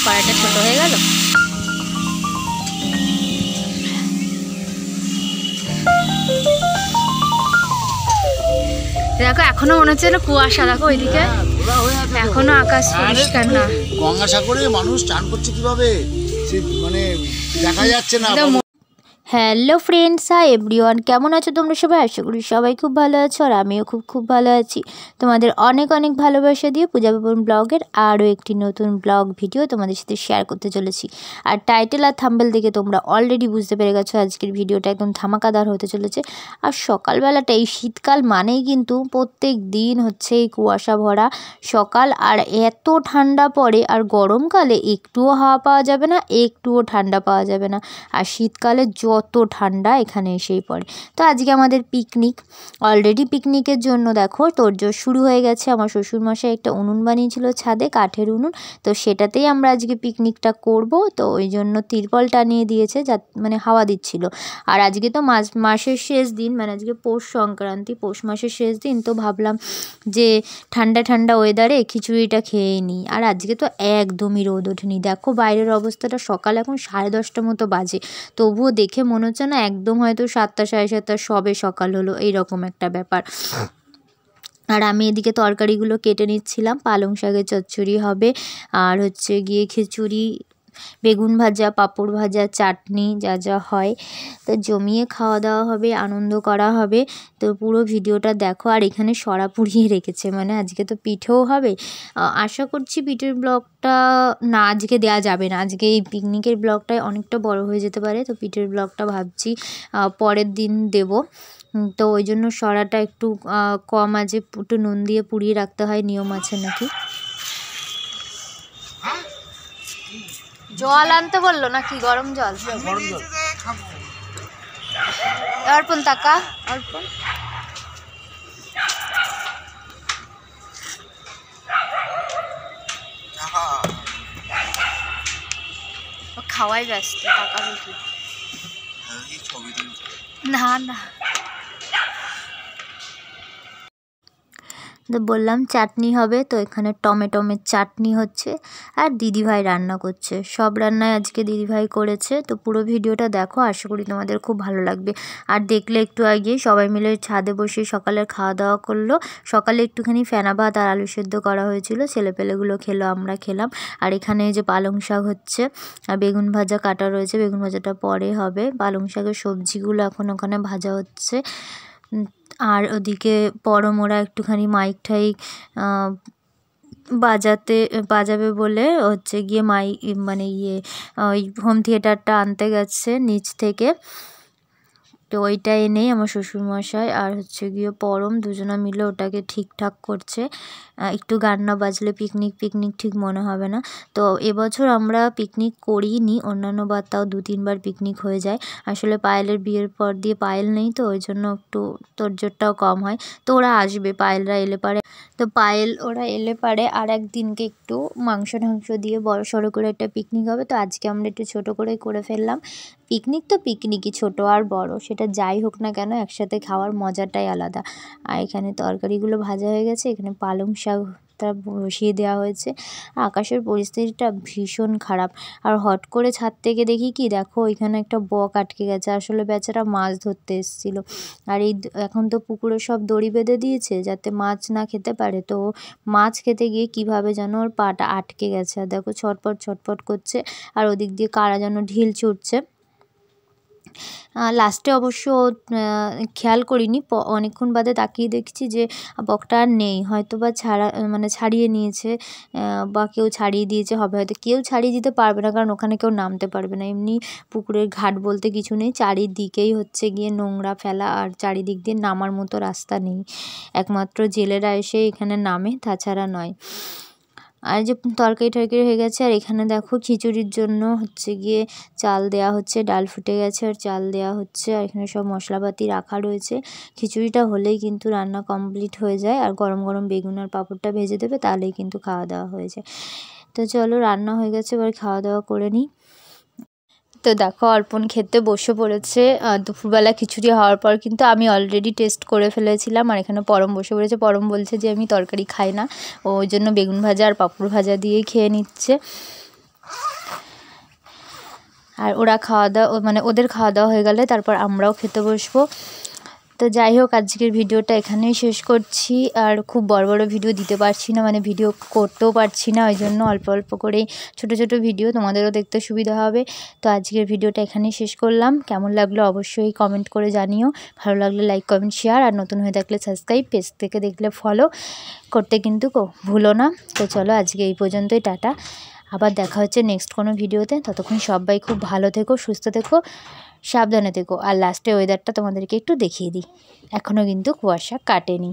কড়াইটা ছোট হয়ে গেল। দেখো এখনো মনে হচ্ছে না কুয়াশা, দেখো ওইদিকে এখনো আকাশ পরিষ্কার না। গঙ্গাসাগরে মানুষ চান করছে কিভাবে মানে দেখা যাচ্ছে না। হ্যালো ফ্রেন্ডস, হাই এভরিওয়ান, কেমন আছো তোমরা সবাই? আশা করি সবাই খুব ভালো আছো, আর আমিও খুব ভালো আছি। তোমাদের অনেক অনেক ভালোবাসা দিয়ে পূজা ভবন ব্লগের আরও একটি নতুন ব্লগ ভিডিও তোমাদের সাথে শেয়ার করতে চলেছি। আর টাইটেল আর থাম্বনেল দেখে তোমরা অলরেডি বুঝতে পেরে গেছো আজকের ভিডিওটা একদম ধামাকাদার হতে চলেছে। আর সকালবেলাটা, এই শীতকাল মানেই কিন্তু প্রত্যেক দিন হচ্ছে এই কুয়াশা ভরা সকাল, আর এত ঠান্ডা পড়ে। আর গরমকালে একটুও হাওয়া পাওয়া যাবে না, একটুও ঠান্ডা পাওয়া যাবে না। আর শীতকালে যত ঠান্ডা এখানে এসেই পড়ে। তো আজকে আমাদের পিকনিক, অলরেডি পিকনিকের জন্য দেখো তোড়জোড় শুরু হয়ে গেছে। আমার শ্বশুরমশাই একটা উনুন বানিয়েছিল ছাদে, কাঠের উনুন, তো সেটাতেই আমরা আজকে পিকনিকটা করব। তো ওই জন্য তিরপল টানিয়ে দিয়েছে, যা মানে হাওয়া দিচ্ছিল। আর আজকে তো মাসের শেষ দিন, মানে আজকে পৌষ সংক্রান্তি, পৌষ মাসের শেষ দিন। তো ভাবলাম যে ঠান্ডা ঠান্ডা ওয়েদারে খিচুড়িটা খেয়ে নিই। আর আজকে তো একদমই রোদ ওঠেনি, দেখো বাইরের অবস্থাটা। সকাল এখন 10:30 মতো বাজে, তবুও দেখে মনে হচ্ছে না একদম হয়তো 7টা 7:30 সবে সকাল হলো, এইরকম একটা ব্যাপার। আর আমি এদিকে তরকারিগুলো কেটে নিচ্ছিলাম। পালং শাকের চচ্চড়ি হবে, আর হচ্ছে গিয়ে খিচুড়ি, বেগুন ভাজা, পাঁপড় ভাজা, চাটনি, যা যা হয়। তো জমিয়ে খাওয়া দাওয়া হবে, আনন্দ করা হবে। তো পুরো ভিডিওটা দেখো। আর এখানে সরা পুড়িয়ে রেখেছে, মানে আজকে তো পিঠেও হবে। আশা করছি পিঠের ব্লগটা না আজকে দেওয়া যাবে না, আজকে এই পিকনিকের ব্লগটাই অনেকটা বড় হয়ে যেতে পারে। তো পিঠের ব্লগটা ভাবছি পরের দিন দেব। তো ওই জন্য সরাটা একটু কম আছে, একটু নুন দিয়ে পুড়িয়ে রাখতে হয়, নিয়ম আছে নাকি। জল আনতে বললো নাকি? গরম জল, গরম জল। অর্পণ টাকা, অর্পণ খাওয়াই ব্যস্ত, টাকা বেশি না না। তো বললাম চাটনি হবে, তো এখানে টমেটোমের চাটনি হচ্ছে, আর দিদিভাই রান্না করছে। সব রান্নায় আজকে দিদিভাই করেছে। তো পুরো ভিডিওটা দেখো, আশা করি তোমাদের খুব ভালো লাগবে। আর দেখলে একটু আগে সবাই মিলে ছাদে বসে সকালের খাওয়া দাওয়া করলো। সকালে একটুখানি ফেনা ভাত আর আলু সেদ্ধ করা হয়েছিল, ছেলেপেলেগুলো খেলো, আমরা খেলাম। আর এখানে যে পালং শাক হচ্ছে, আর বেগুন ভাজা কাটা রয়েছে, বেগুন ভাজাটা পরে হবে। পালং শাকের সবজিগুলো এখন ওখানে ভাজা হচ্ছে। আর ওদিকে পরম ওরা একটুখানি মাইক ঠাইক বাজাবে বলে হচ্ছে গিয়ে মানে ওই হোম থিয়েটারটা আনতে গেছে নিচ থেকে। তো ওইটা এনেই আমার শ্বশুরমশাই আর হচ্ছে গিয়ে পরম দুজনা মিলে ওটাকে ঠিকঠাক করছে। একটু গান না বাজলে পিকনিক ঠিক মনে হবে না। তো এবছর আমরা পিকনিক করিনি, অন্যান্য বার তাও 2-3 বার পিকনিক হয়ে যায়। আসলে পায়েলের বিয়ের পর দিয়ে পায়েল নেই, তো ওই জন্য একটু তোড়জোড়টাও কম হয়। তো ওরা আসবে, পায়েলরা এলে পারে, তো পায়েল ওরা এলে পারে আর একদিনকে একটু মাংস ঠাংস দিয়ে বড় সড়ো করে একটা পিকনিক হবে। তো আজকে আমরা একটু ছোট করেই করে ফেললাম। পিকনিক তো পিকনিকই, ছোট আর বড় সেটা যাই হোক না কেন, একসাথে খাওয়ার মজাটাই আলাদা। আর এখানে তরকারিগুলো ভাজা হয়ে গেছে, এখানে পালং শাকটা বসিয়ে দেওয়া হয়েছে। আকাশের পরিস্থিতিটা ভীষণ খারাপ। আর হট করে ছাদ থেকে দেখি কি, দেখো এখানে একটা বক আটকে গেছে। আসলে বেচারা মাছ ধরতে এসেছিলো। আর এখন তো পুকুরে সব দড়ি বেঁধে দিয়েছে যাতে মাছ না খেতে পারে। তো মাছ খেতে গিয়ে কিভাবে যেন ওর পাটা আটকে গেছে, আর দেখো ছটপট করছে। আর ওদিক দিয়ে কারা যেন ঢিল ছুটছে। লাস্টে অবশ্য খেয়াল করিনি, অনেকক্ষণ বাদে তাকিয়ে দেখছি যে বকটা আর নেই, হয়তো বা ছাড়িয়ে নিয়েছে, বা কেউ ছাড়িয়ে দিয়েছে হবে। হয়তো কেউ ছাড়িয়ে দিতে পারবে না, কারণ ওখানে কেউ নামতে পারবে না। এমনি পুকুরের ঘাট বলতে কিছু নেই, চারিদিকেই হচ্ছে গিয়ে নোংরা ফেলা, আর চারিদিক দিয়ে নামার মতো রাস্তা নেই। একমাত্র জেলেরা এসে এখানে নামে, তাছাড়া নয়। আর যে তরকারি হয়ে গেছে। আর এখানে দেখো খিচুড়ির জন্য হচ্ছে গিয়ে চাল দেয়া হচ্ছে, ডাল ফুটে গেছে আর চাল দেয়া হচ্ছে। আর এখানে সব মশলাপাতি রাখা রয়েছে। খিচুড়িটা হলেই কিন্তু রান্না কমপ্লিট হয়ে যায়। আর গরম গরম বেগুন আর পাঁপড়টা ভেজে দেবে, তাহলেই কিন্তু খাওয়া দাওয়া হয়ে যায়। তো চলো, রান্না হয়ে গেছে, এবার খাওয়া দাওয়া করে নিই। তো দেখো অর্পণ খেতে বসে পড়েছে। দুপুরবেলা খিচুড়ি হওয়ার পর কিন্তু আমি অলরেডি টেস্ট করে ফেলেছিলাম। আর এখানে পরম বসে পড়েছে। পরম বলছে যে আমি তরকারি খাই না, ওই জন্য বেগুন ভাজা আর পাঁপড় ভাজা দিয়েই খেয়ে নিচ্ছে। আর ওরা খাওয়া দাওয়া মানে ওদের খাওয়া দাওয়া হয়ে গেলে তারপর আমরাও খেতে বসবো। তো যাই হোক, আজকের ভিডিওটা এখানেই শেষ করছি। আর খুব বড় বড় ভিডিও দিতে পারছি না, মানে ভিডিও করতেও পারছি না, ওই জন্য অল্প অল্প করেই ছোট ছোট ভিডিও, তোমাদেরও দেখতে সুবিধা হবে। তো আজকের ভিডিওটা এখানেই শেষ করলাম। কেমন লাগলো অবশ্যই কমেন্ট করে জানিও। ভালো লাগলে লাইক কমেন্ট শেয়ার, আর নতুন হয়ে থাকলে সাবস্ক্রাইব, পেজ থেকে দেখলে ফলো করতে কিন্তু ভুলো না। তো চলো আজকে এই পর্যন্তই, টাটা। আবার দেখা হচ্ছে নেক্সট কোনো ভিডিওতে। ততক্ষণ সবাই খুব ভালো থেকো, সুস্থ থেকো, সাবধানে থেকো। আর লাস্টে ওয়েদারটা তোমাদেরকে একটু দেখিয়ে দিই, এখনও কিন্তু কুয়াশা কাটেনি।